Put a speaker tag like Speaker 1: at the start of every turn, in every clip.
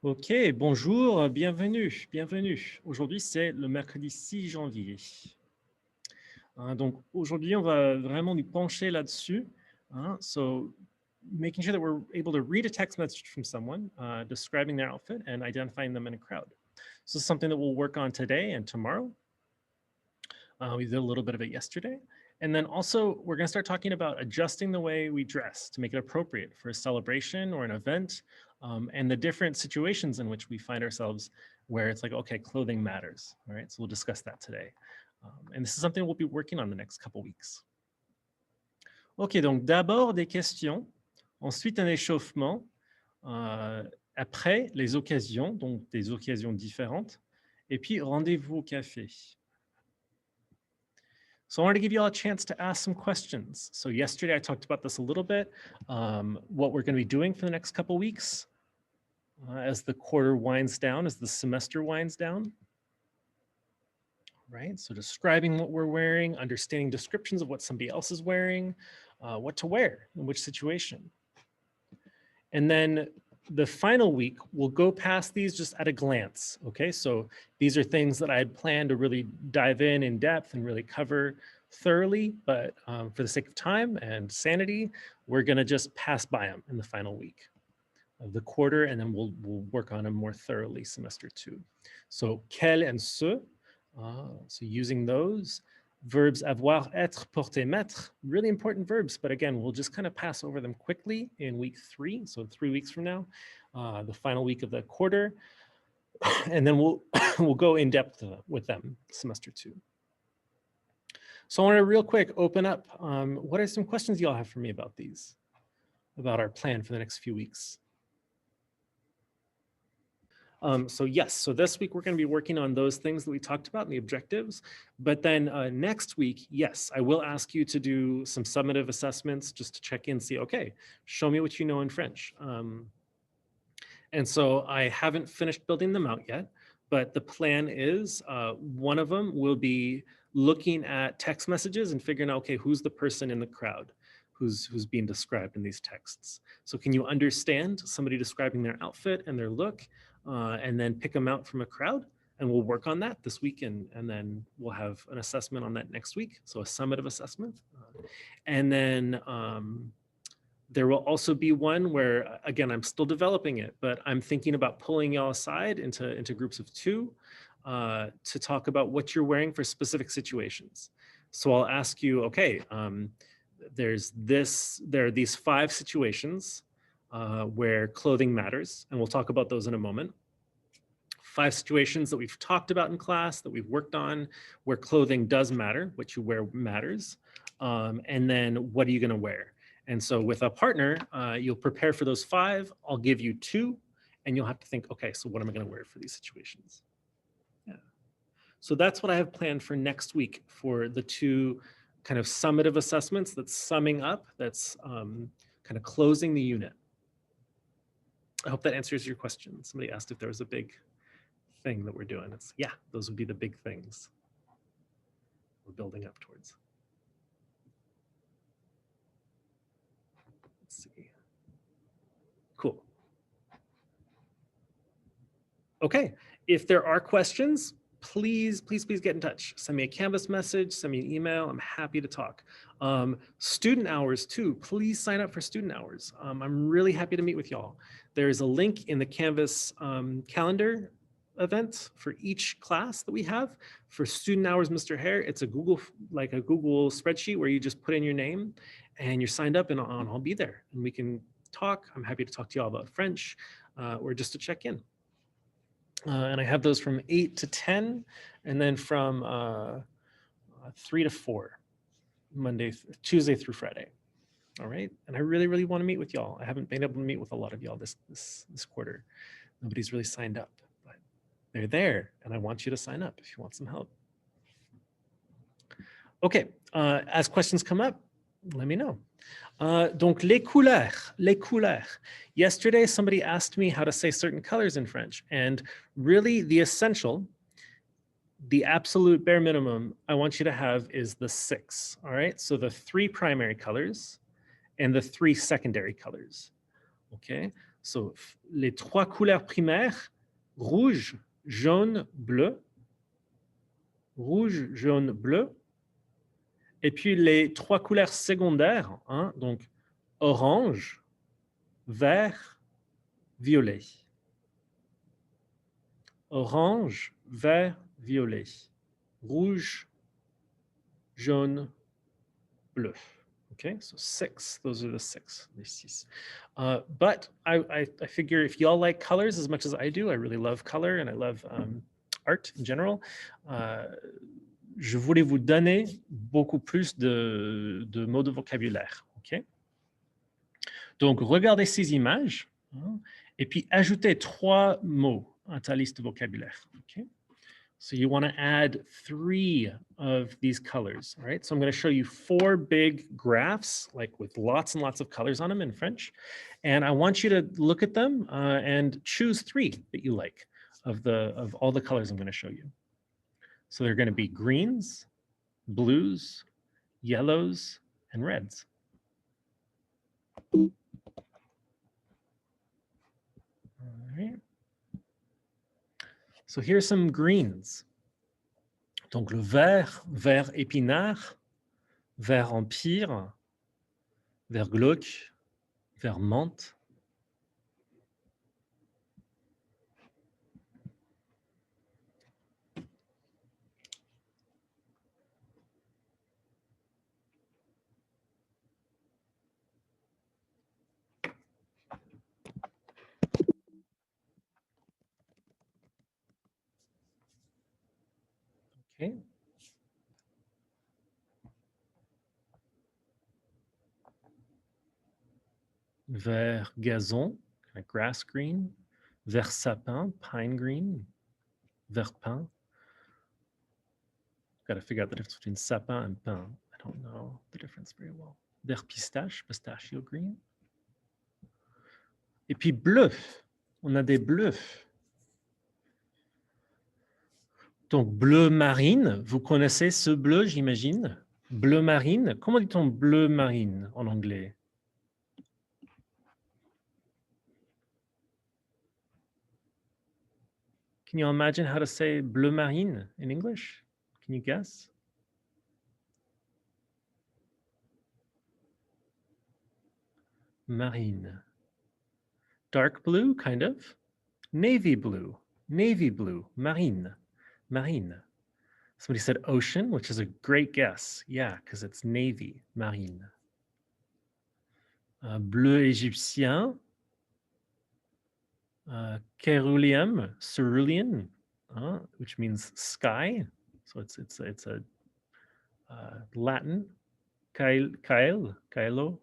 Speaker 1: Ok, bonjour, bienvenue, bienvenue. Aujourd'hui, c'est le mercredi 6 janvier. Donc, aujourd'hui, on va vraiment nous pencher là-dessus. So, making sure that we're able to read a text message from someone, describing their outfit and identifying them in a crowd. So, something that we'll work on today and tomorrow. We did a little bit of it yesterday. And then also, we're going to start talking about adjusting the way we dress to make it appropriate for a celebration or an event, and the different situations in which we find ourselves where it's like, okay, clothing matters. All right, so we'll discuss that today. And this is something we'll be working on the next couple weeks. Ok, donc d'abord des questions, ensuite un échauffement, après les occasions, donc des occasions différentes, et puis rendez-vous au café. So I wanted to give you all a chance to ask some questions. So yesterday I talked about this a little bit, what we're going to be doing for the next couple weeks as the quarter winds down, as the semester winds down. Right, so describing what we're wearing, understanding descriptions of what somebody else is wearing, what to wear in which situation. And then the final week, we'll go past these just at a glance, okay? So these are things that I had planned to really dive in depth and really cover thoroughly, but for the sake of time and sanity, we're gonna just pass by them in the final week of the quarter, and then we'll work on them more thoroughly semester 2. So quel and ce, so using those. Verbs avoir, être, porter, mettre, really important verbs, but again, we'll just kind of pass over them quickly in week 3, so 3 weeks from now, the final week of the quarter, and then we'll go in depth with them semester 2. So I want to real quick open up, what are some questions y'all have for me about these, about our plan for the next few weeks? So yes, so this week we're going to be working on those things that we talked about in the objectives. But then next week, yes, I will ask you to do some summative assessments just to check in, see, okay, show me what you know in French. And so I haven't finished building them out yet, but the plan is one of them will be looking at text messages and figuring out, okay, who's the person in the crowd who's being described in these texts. So can you understand somebody describing their outfit and their look? And then pick them out from a crowd, and we'll work on that this week, and then we'll have an assessment on that next week, so a summative assessment. And then there will also be one where, again, I'm still developing it, but I'm thinking about pulling y'all aside into groups of 2 to talk about what you're wearing for specific situations. So I'll ask you, okay, there are these 5 situations where clothing matters, and we'll talk about those in a moment. 5 situations that we've talked about in class, that we've worked on, where clothing does matter, what you wear matters, and then what are you gonna wear? And so with a partner, you'll prepare for those 5, I'll give you 2, and you'll have to think, okay, so what am I gonna wear for these situations? Yeah. So that's what I have planned for next week for the 2 kind of summative assessments that's summing up, that's kind of closing the unit. I hope that answers your question. Somebody asked if there was a big thing that we're doing. It's, yeah, those would be the big things we're building up towards. Let's see. Cool. Okay, if there are questions, please get in touch. Send me a Canvas message, send me an email. I'm happy to talk. Student hours too, please sign up for student hours. I'm really happy to meet with y'all. There's a link in the Canvas calendar event for each class that we have. For student hours, Mr. Hare, it's a Google spreadsheet where you just put in your name and you're signed up, and I'll be there and we can talk. I'm happy to talk to y'all about French or just to check in. And I have those from 8 to 10, and then from 3 to 4, Tuesday through Friday. All right, and I really want to meet with y'all. I haven't been able to meet with a lot of y'all this quarter. Nobody's really signed up, but they're there, and I want you to sign up if you want some help. Okay, as questions come up, let me know. Donc les couleurs. Yesterday, somebody asked me how to say certain colors in French, and really the essential, the absolute bare minimum I want you to have is the 6, all right? So the 3 primary colors and the 3 secondary colors, okay? So, les trois couleurs primaires, rouge, jaune, bleu. Rouge, jaune, bleu. Et puis les trois couleurs secondaires, hein, donc orange, vert, violet. Orange, vert, violet. Rouge, jaune, bleu. Okay, so 6. Those are the 6. Les 6. But I figure if y'all like colors as much as I do, I really love color and I love art in general. Je voulais vous donner beaucoup plus de mots de vocabulaire. Okay? Donc, regardez ces images hein, et puis ajoutez 3 mots à ta liste de vocabulaire. Okay? So you want to add 3 of these colors, all right? So I'm going to show you 4 big graphs, like with lots and lots of colors on them in French. And I want you to look at them and choose 3 that you like of all the colors I'm going to show you. So they're going to be greens, blues, yellows, and reds. All right. So here's some greens. Donc le vert, vert épinard, vert empire, vert glauque, vert menthe. Okay. Vert gazon, like grass green. Vert sapin, pine green. Vert pin. Got to figure out the difference between sapin and pin. I don't know the difference very well. Vert pistache, pistachio green. Et puis bleu, on a des bleus. Donc bleu marine, vous connaissez ce bleu, j'imagine. Bleu marine, comment dit-on bleu marine en anglais? Can you imagine how to say bleu marine in English? Can you guess? Marine. Dark blue, kind of. Navy blue, marine, marine. Somebody said ocean, which is a great guess. Yeah, because it's navy, marine. Bleu égyptien. Cerulean, cerulean, which means sky. So it's a Latin, caelo.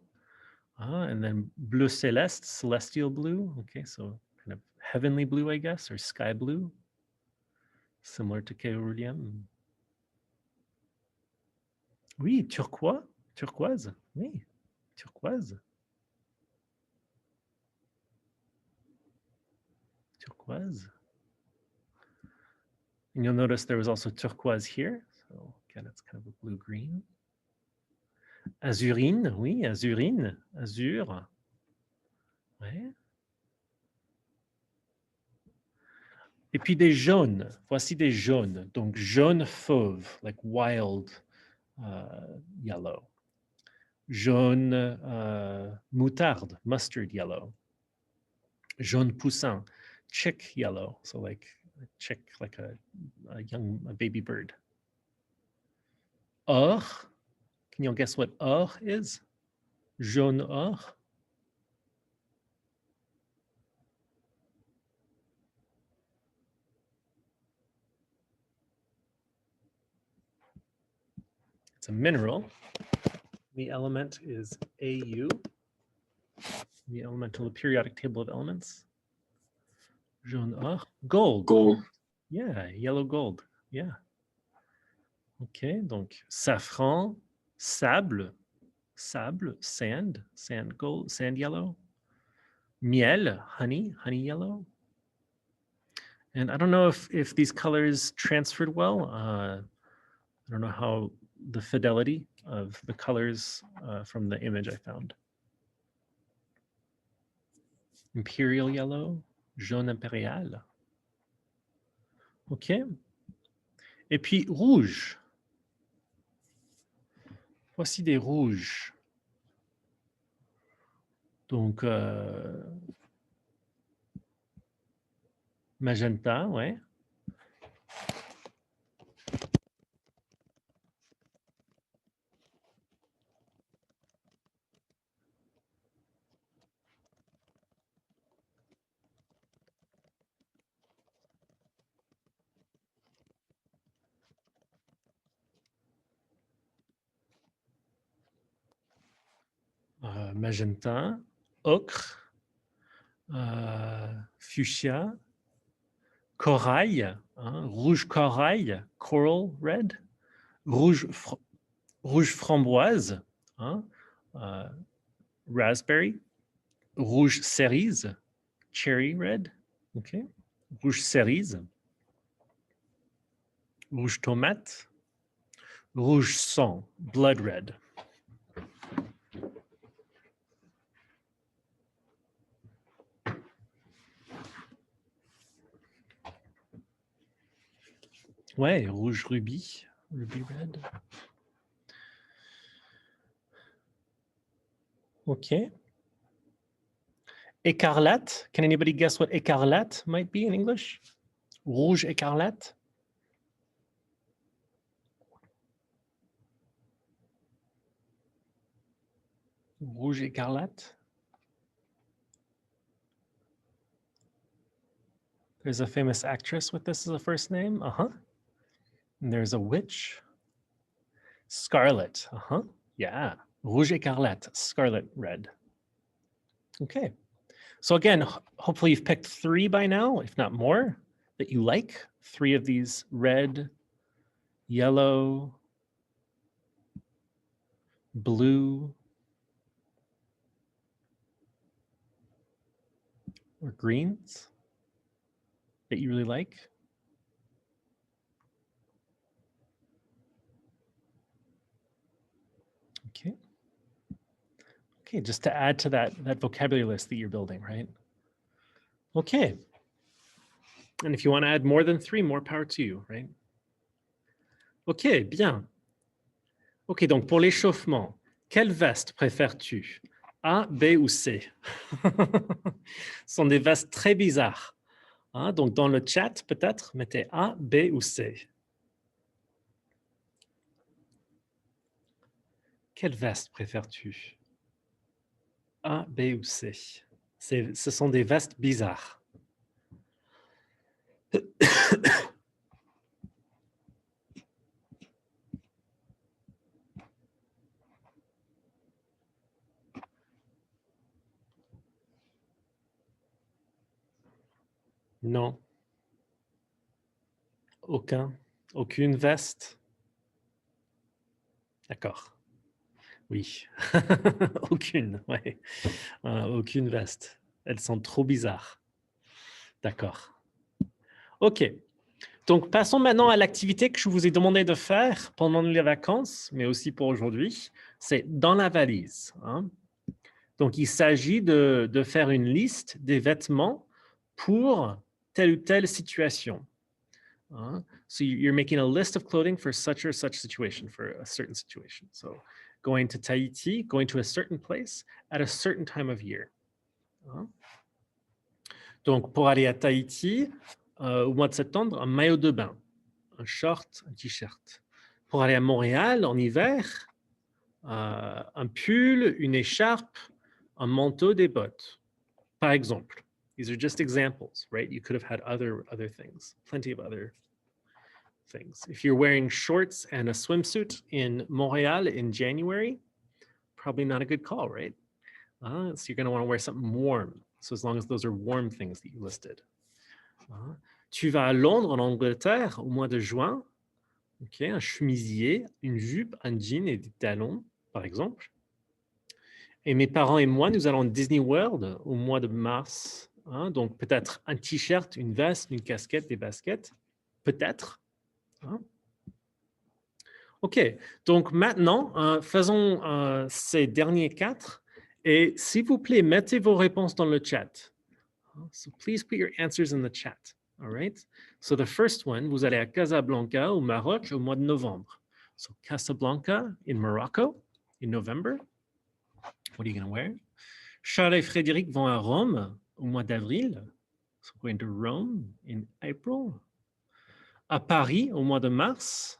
Speaker 1: And then bleu céleste, celestial blue. Okay, so kind of heavenly blue, I guess, or sky blue, similar to cerulean. Oui, turquoise. Oui, turquoise. Turquoise. And you'll notice there was also turquoise here. So again, it's kind of a blue-green. Azurine, oui, azurine, azur. Ouais. Et puis des jaunes. Voici des jaunes. Donc jaune fauve, like wild yellow. Jaune moutarde, mustard yellow. Jaune poussin, chick yellow. So like a chick, like a baby bird. Or, can you guess what or is? Jaune or. It's a mineral. The element is Au. The elemental periodic table of elements. Jaune or. Gold.
Speaker 2: Gold.
Speaker 1: Yeah, yellow gold. Yeah. Okay, donc safran, sable, sand, gold, sand yellow. Miel, honey yellow. And I don't know if these colors transferred well. I don't know how the fidelity of the colors from the image I found. Imperial yellow, jaune impérial. OK. Et puis rouge. Voici des rouges. Donc, magenta, ouais. Magenta, ocre, fuchsia, corail, hein, rouge corail, coral red, rouge, rouge framboise, hein, raspberry, rouge cerise, cherry red, ok, rouge cerise, rouge tomate, rouge sang, blood red. Ouais, rouge rubis, ruby red. Ok. Écarlate. Can anybody guess what écarlate might be in English? Rouge écarlate. Rouge écarlate. There's a famous actress with this as a first name. And there's a witch. Scarlet. Yeah. Rouge écarlate, scarlet red. Okay. So again, hopefully you've picked 3 by now, if not more, that you like. 3 of these: red, yellow, blue, or greens that you really like. Okay. Okay, just to add to that vocabulary list that you're building, right? Okay. And if you want to add more than 3, more power to you, right? Ok, bien. Ok, donc pour l'échauffement, quelle veste préfères-tu? A, B ou C? Ce sont des vestes très bizarres. Hein? Donc dans le chat, peut-être, mettez A, B ou C. Quelle veste préfères-tu? A, B ou C? Ce sont des vestes bizarres. Non. Aucune veste. D'accord. Oui. Aucune, ouais. Aucune veste. Elles sont trop bizarres. D'accord. OK. Donc, passons maintenant à l'activité que je vous ai demandé de faire pendant les vacances, mais aussi pour aujourd'hui. C'est dans la valise. Hein. Donc, il s'agit de faire une liste des vêtements pour telle ou telle situation. So you're making a list of clothing for such or such situation, for a certain situation. So going to Tahiti, going to a certain place at a certain time of year. Donc, pour aller à Tahiti, au mois de septembre, un maillot de bain, un short, un t-shirt. Pour aller à Montréal en hiver, un pull, une écharpe, un manteau, des bottes, par exemple. These are just examples, right? You could have had other things, plenty of other things. If you're wearing shorts and a swimsuit in Montreal in January, probably not a good call, right? So you're going to want to wear something warm. So as long as those are warm things that you listed. Tu vas à Londres, en Angleterre, au mois de juin. Okay, un chemisier, une jupe, un jean et des talons, par exemple. Et mes parents et moi, nous allons à Disney World au mois de mars. Donc peut-être un t-shirt, une veste, une casquette, des baskets. Peut-être. OK. Donc maintenant, faisons ces derniers 4. Et s'il vous plaît, mettez vos réponses dans le chat. So please put your answers in the chat. All right. So the first one, vous allez à Casablanca au Maroc au mois de novembre. So Casablanca in Morocco in November. What are you going to wear? Charles et Frédéric vont à Rome au mois d'avril. So going to Rome in April. À Paris au mois de mars.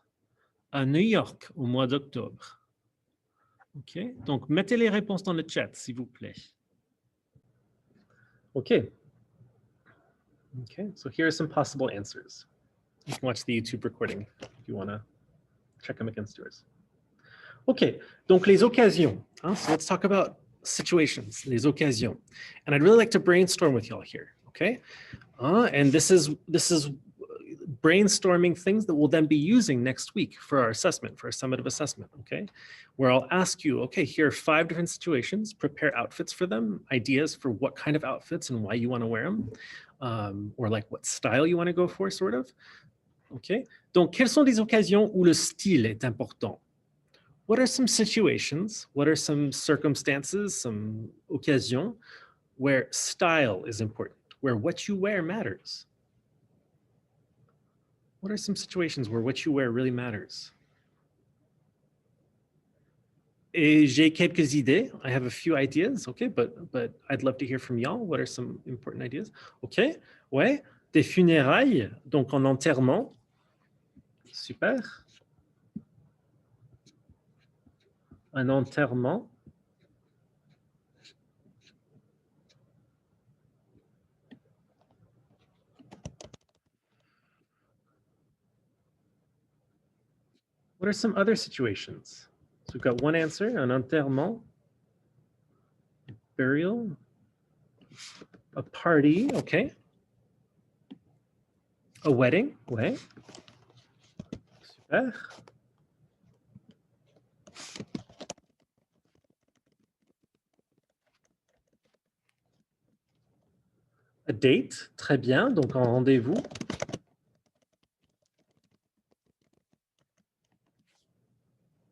Speaker 1: À New York au mois d'octobre. OK. Donc, mettez les réponses dans le chat, s'il vous plaît. OK. Okay, so here are some possible answers. You can watch the YouTube recording if you want to check them against yours. Okay, donc les occasions. So let's talk about situations, les occasions. And I'd really like to brainstorm with y'all here, okay? And this is brainstorming things that we'll then be using next week for our assessment, for our summative assessment, okay? Where I'll ask you, okay, here are 5 different situations, prepare outfits for them, ideas for what kind of outfits and why you want to wear them, or like what style you want to go for, sort of. Okay? Donc, quelles sont des occasions où le style est important? What are some situations, what are some circumstances, some occasions where style is important, where what you wear matters? What are some situations where what you wear really matters? Et j'ai quelques idées. I have a few ideas, okay, but I'd love to hear from y'all. What are some important ideas? Okay, ouais, des funérailles, donc en enterrement. Super. Un enterrement. What are some other situations? So we've got one answer, un enterrement, burial, a party, okay. A wedding, ouais. Super. A date, très bien, donc un rendez-vous.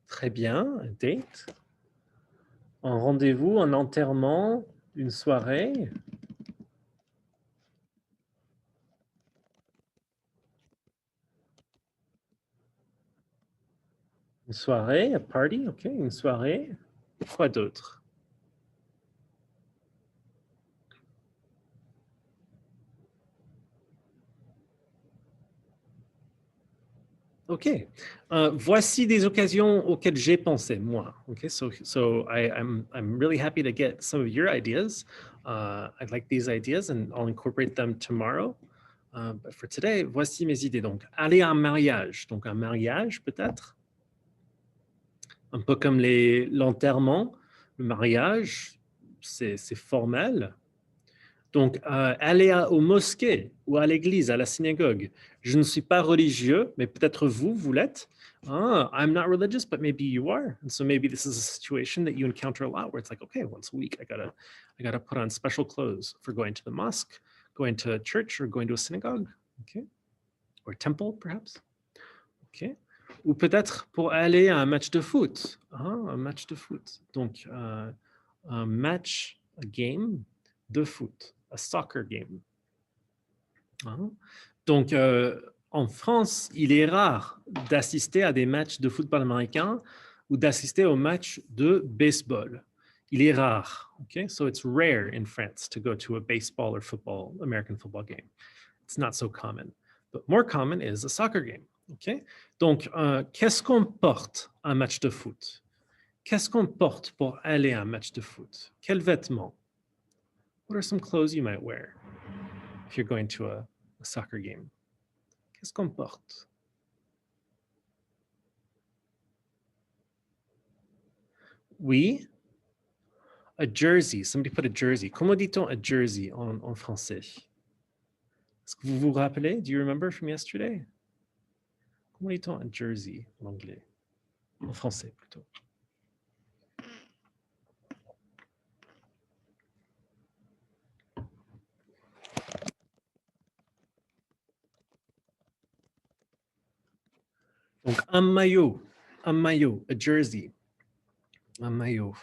Speaker 1: Très bien, a date. Un rendez-vous, un enterrement, une soirée. Une soirée, a party, ok, une soirée. Quoi d'autre? Ok. Voici des occasions auxquelles j'ai pensé, moi. Okay, so I'm really happy to get some of your ideas. I'd like these ideas and I'll incorporate them tomorrow. But for today, voici mes idées. Donc, aller à un mariage. Donc, un mariage, peut-être. Un peu comme l'enterrement. Le mariage, c'est formel. Donc, aller aux mosquées ou à l'église, à la synagogue. Je ne suis pas religieux, mais peut-être vous l'êtes. I'm not religious, but maybe you are. And so maybe this is a situation that you encounter a lot where it's like, okay, once a week, I gotta put on special clothes for going to the mosque, going to church, or going to a synagogue, okay? Or temple, perhaps. Okay. Ou peut-être pour aller à un match de foot. Un match de foot. Donc, un match, a game de foot. A soccer game. Donc, en France, il est rare d'assister à des matchs de football américain ou d'assister aux matchs de baseball. Il est rare. Okay? So it's rare in France to go to a baseball or football, American football game. It's not so common. But more common is a soccer game. Okay? Donc, qu'est-ce qu'on porte à un match de foot? Qu'est-ce qu'on porte pour aller à un match de foot? Quels vêtements? What are some clothes you might wear if you're going to a soccer game? Qu'est-ce qu'on porte? Oui, a jersey. Somebody put a jersey. Comment dit-on a jersey en français? Est-ce que vous vous rappelez? Do you remember from yesterday? Comment dit-on a jersey en anglais? En français, plutôt. Donc, un maillot, a jersey, un maillot.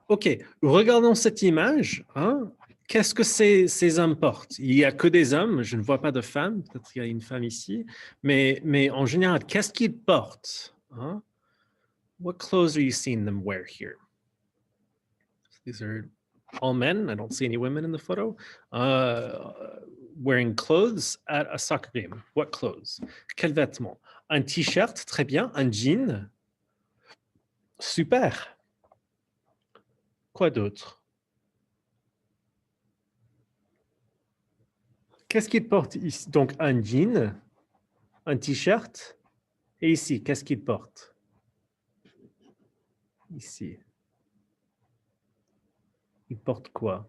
Speaker 1: OK, regardons cette image. Qu'est-ce que ces hommes portent? Il n'y a que des hommes, je ne vois pas de femmes, peut-être qu'il y a une femme ici, mais en général, qu'est-ce qu'ils portent? Hein? What clothes are you seeing them wear here? These are all men. I don't see any women in the photo. Wearing clothes at a soccer game. What clothes? Quels vêtements? Un t-shirt, très bien. Un jean. Super. Quoi d'autre? Qu'est-ce qu'il porte ici? Donc, un jean, un t-shirt. Et ici, qu'est-ce qu'il porte? Ici. Il porte quoi?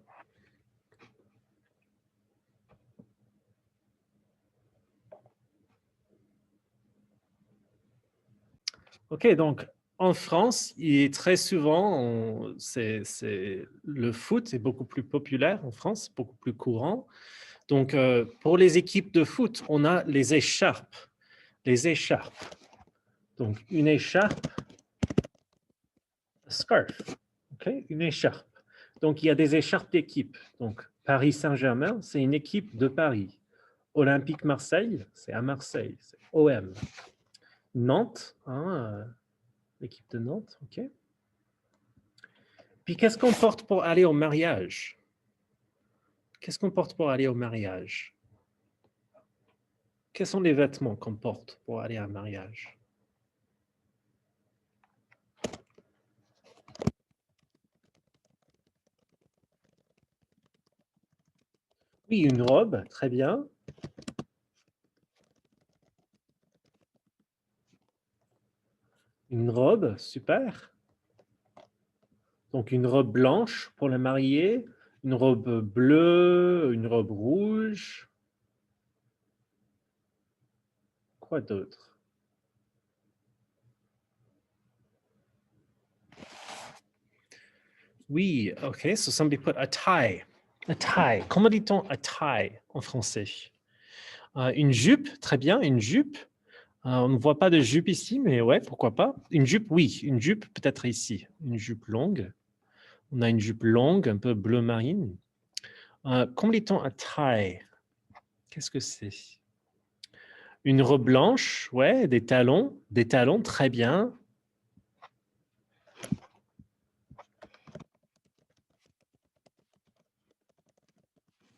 Speaker 1: OK, donc en France, il est très souvent, le foot est beaucoup plus populaire en France, beaucoup plus courant. Donc, pour les équipes de foot, on a les écharpes. Les écharpes. Donc, une écharpe, a scarf. OK, une écharpe. Donc, il y a des écharpes d'équipe. Donc, Paris Saint-Germain, c'est une équipe de Paris. Olympique Marseille, c'est à Marseille, c'est OM. Nantes, hein, l'équipe de Nantes, OK. Puis, qu'est-ce qu'on porte pour aller au mariage? Qu'est-ce qu'on porte pour aller au mariage? Quels sont les vêtements qu'on porte pour aller à un mariage? Oui, une robe, très bien. Une robe, super. Donc, une robe blanche pour le marié, une robe bleue, une robe rouge. Quoi d'autre? Oui, OK, so somebody put a tie. A tie. Comment dit-on a tie en français? Une jupe, très bien, une jupe. On ne voit pas de jupe ici, mais ouais, pourquoi pas. Une jupe, oui, une jupe peut-être ici. Une jupe longue. On a une jupe longue, un peu bleu marine. Comment dit-on a tie? Qu'est-ce que c'est? Une robe blanche, ouais, des talons, très bien.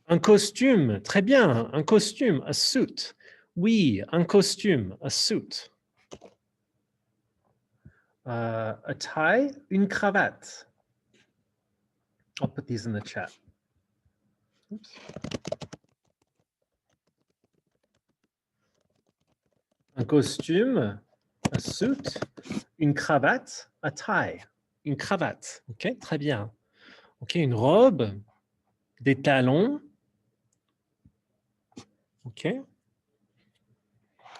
Speaker 1: Un costume, très bien, un costume, a suit. Oui, un costume, a suit. A tie, une cravate. I'll put these in the chat. Oops. Un costume, a suit. Une cravate, a tie. Une cravate, ok, très bien. Ok, une robe, des talons, ok.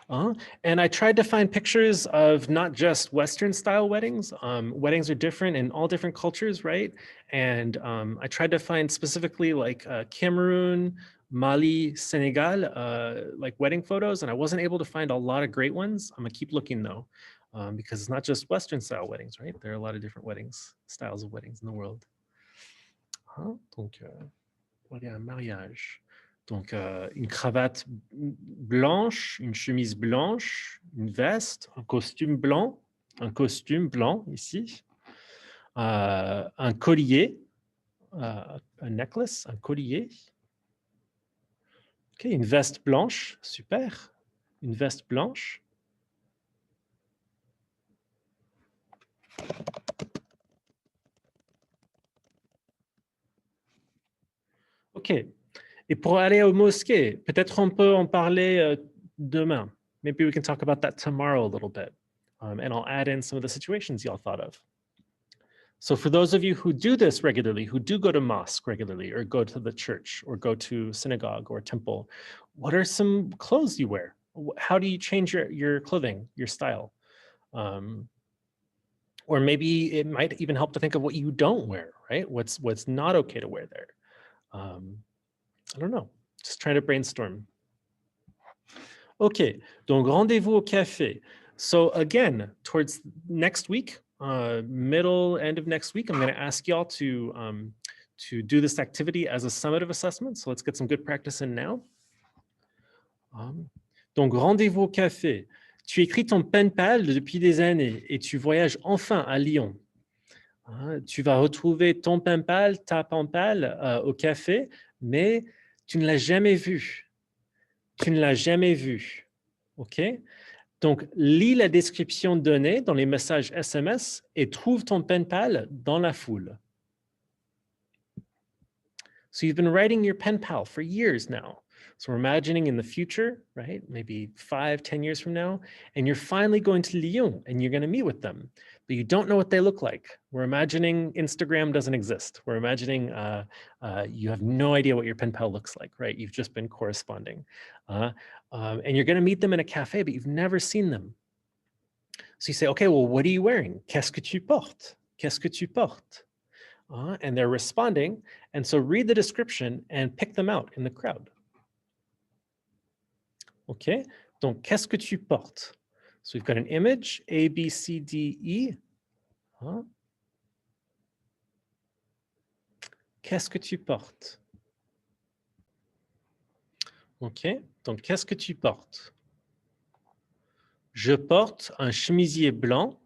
Speaker 1: And I tried to find pictures of not just Western style weddings. Weddings are different in all different cultures, right? And I tried to find specifically like Cameroon, Mali, Senegal, like wedding photos, and I wasn't able to find a lot of great ones. I'm gonna keep looking though, because it's not just Western style weddings, right? There are a lot of different styles of weddings in the world. Donc, voilà, un mariage. Donc, une cravate blanche, une chemise blanche, une veste, un costume blanc ici, un collier, un necklace, un collier. OK, une veste blanche, super. Une veste blanche. OK. Et pour aller aux mosquées, peut-être on peut en parler demain. Maybe we can talk about that tomorrow a little bit. And I'll add in some of the situations y'all thought of. So for those of you who do this regularly, who do go to mosque regularly, or go to the church, or go to synagogue or temple, what are some clothes you wear? How do you change your clothing, your style? Or maybe it might even help to think of what you don't wear, right? What's not okay to wear there. I don't know, just trying to brainstorm. Okay, donc rendez-vous au café. So again, towards next week, end of next week, I'm going to ask y'all to do this activity as a summative assessment. So let's get some good practice in now. Donc, rendez-vous au café. Tu écris ton pen pal depuis des années et tu voyages enfin à Lyon. Tu vas retrouver ton pen pal, ta pen pal au café, mais tu ne l'as jamais vu. Tu ne l'as jamais vu. OK? Donc, lis la description donnée dans les messages SMS et trouve ton pen pal dans la foule. So you've been writing your pen pal for years now. So we're imagining in the future, right? Maybe 5, 10 years from now, and you're finally going to Lyon and you're going to meet with them, but you don't know what they look like. We're imagining Instagram doesn't exist. We're imagining you have no idea what your pen pal looks like, right? You've just been corresponding. And you're going to meet them in a cafe, but you've never seen them. So you say, okay, well, what are you wearing? Qu'est-ce que tu portes? Qu'est-ce que tu portes? And they're responding. And so read the description and pick them out in the crowd. Okay, donc qu'est-ce que tu portes? So we've got an image, A, B, C, D, E. Qu'est-ce que tu portes? Ok, donc qu'est-ce que tu portes? Je porte un chemisier blanc,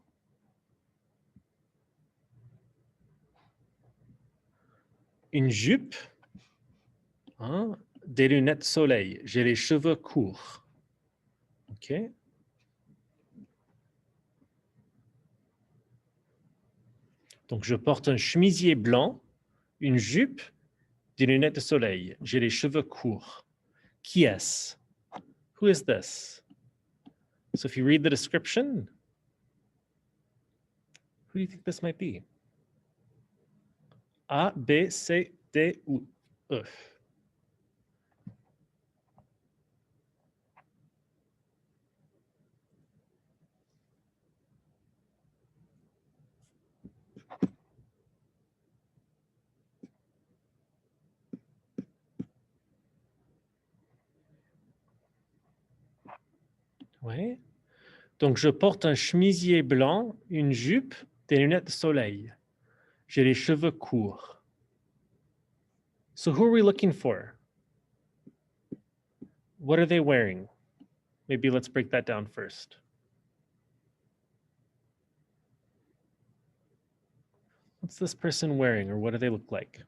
Speaker 1: une jupe, des lunettes soleil. J'ai les cheveux courts. Ok. Donc, je porte un chemisier blanc, une jupe, des lunettes de soleil. J'ai les cheveux courts. Qui est-ce? Who is this? So if you read the description, who do you think this might be? A, B, C, D ou E? Ouais. Donc, je porte un chemisier blanc, une jupe, des lunettes de soleil. J'ai les cheveux courts. So who are we looking for? What are they wearing? Maybe let's break that down first. What's this person wearing, or what do they look like?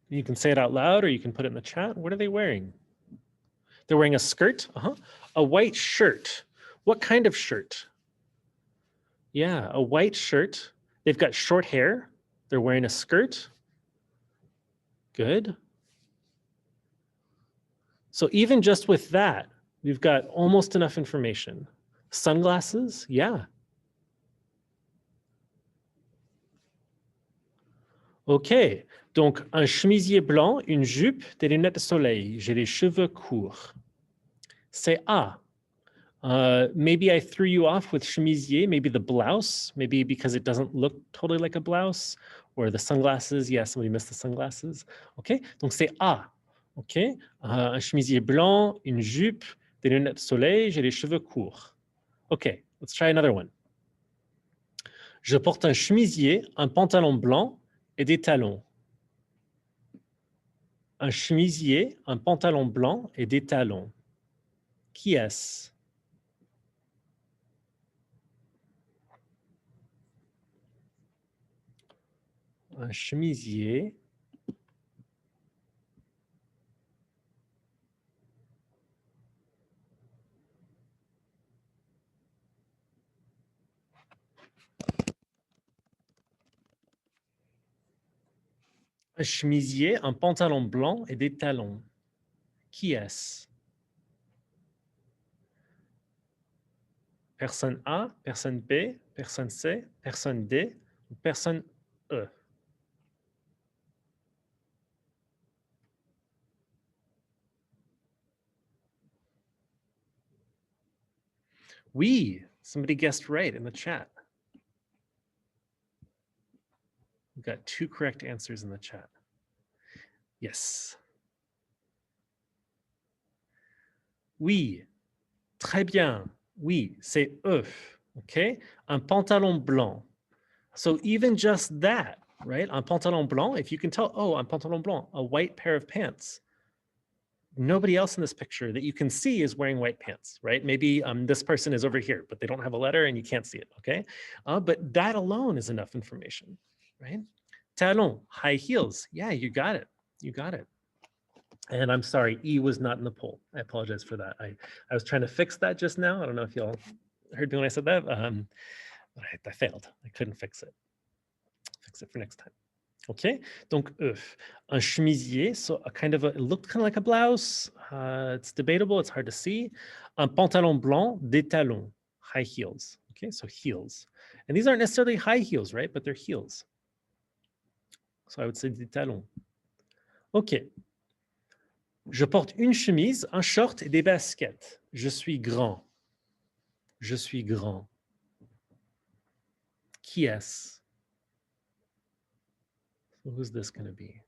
Speaker 1: You can say it out loud, or you can put it in the chat. What are they wearing? They're wearing a skirt, a white shirt. What kind of shirt? Yeah, a white shirt. They've got short hair. They're wearing a skirt. Good. So even just with that, we've got almost enough information. Sunglasses, yeah. OK, donc un chemisier blanc, une jupe, des lunettes de soleil. J'ai les cheveux courts. C'est A. Maybe I threw you off with chemisier, maybe the blouse, maybe because it doesn't look totally like a blouse, or the sunglasses. Yeah, somebody missed the sunglasses. OK, donc c'est A. OK, un chemisier blanc, une jupe, des lunettes de soleil, j'ai les cheveux courts. OK, let's try another one. Je porte un chemisier, un pantalon blanc et des talons. Un chemisier, un pantalon blanc et des talons. Qui est-ce? Un chemisier. Un chemisier, un pantalon blanc et des talons. Qui est-ce? Personne A, personne B, personne C, personne D, ou personne E. Oui, somebody guessed right in the chat. We've got 2 correct answers in the chat. Yes. Oui, très bien. Oui, c'est E. Okay, un pantalon blanc. So even just that, right? Un pantalon blanc, if you can tell, oh, un pantalon blanc, a white pair of pants. Nobody else in this picture that you can see is wearing white pants, right? Maybe this person is over here, but they don't have a letter and you can't see it, okay? But that alone is enough information, right? Talon, high heels. Yeah, you got it. You got it. And I'm sorry, E was not in the poll. I apologize for that. I was trying to fix that just now. I don't know if y'all heard me when I said that, but I failed. I couldn't fix it. Fix it for next time. Okay, donc un chemisier, so a kind of it looked kind of like a blouse. It's debatable, it's hard to see. Un pantalon blanc, des talons, high heels. Okay, so heels. And these aren't necessarily high heels, right? But they're heels. So I would say des talons. Okay. Je porte une chemise, un short et des baskets. Je suis grand. Je suis grand. Qui est-ce? So who's this going to be?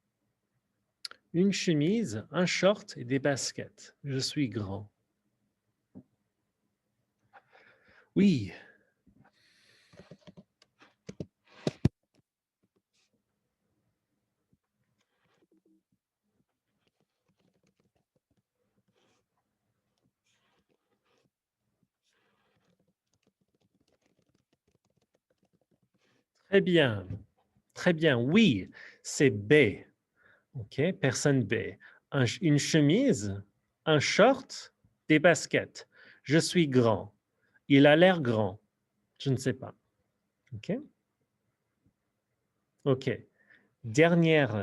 Speaker 1: Une chemise, un short et des baskets. Je suis grand. Oui. Très bien. Très bien. Oui, c'est B. OK, personne B. Une chemise, un short, des baskets. Je suis grand. Il a l'air grand. Je ne sais pas. OK? OK. Dernière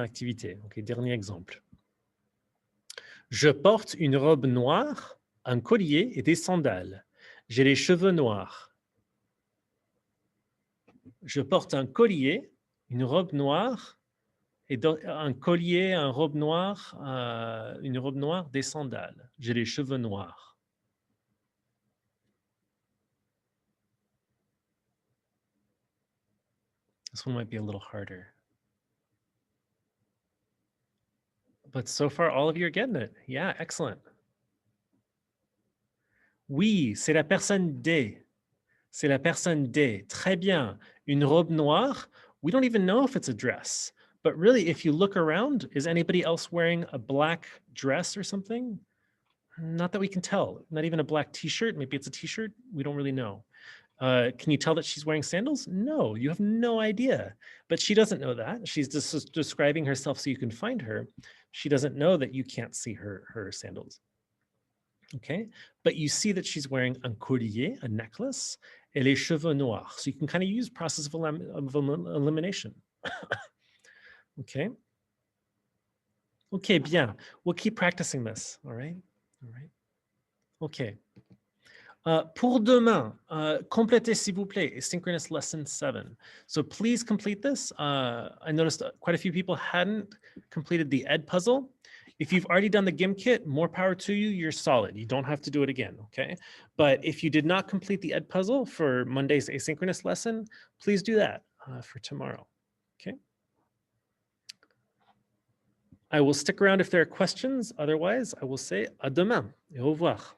Speaker 1: activité. OK, dernier exemple. Je porte une robe noire, un collier et des sandales. J'ai les cheveux noirs. Je porte un collier, une robe noire, et un collier, une robe noire, des sandales. J'ai les cheveux noirs. This one might be a little harder. But so far, all of you are getting it. Yeah, excellent. Oui, c'est la personne D. C'est la personne D. Très bien. Une robe noire. We don't even know if it's a dress. But really, if you look around, is anybody else wearing a black dress or something? Not that we can tell. Not even a black t-shirt. Maybe it's a t-shirt. We don't really know. Can you tell that she's wearing sandals? No, you have no idea. But she doesn't know that. She's just describing herself so you can find her. She doesn't know that you can't see her sandals. Okay, but you see that she's wearing un collier, a necklace, et les cheveux noirs. So you can kind of use process of elimination. Okay. Okay, bien. We'll keep practicing this. All right. All right. Okay. Pour demain, complétez s'il vous plaît asynchronous lesson 7. So please complete this. I noticed quite a few people hadn't completed the ed puzzle. If you've already done the GIM kit, more power to you, you're solid. You don't have to do it again, okay? But if you did not complete the ed puzzle for Monday's asynchronous lesson, please do that for tomorrow, okay? I will stick around if there are questions. Otherwise, I will say à demain et au revoir.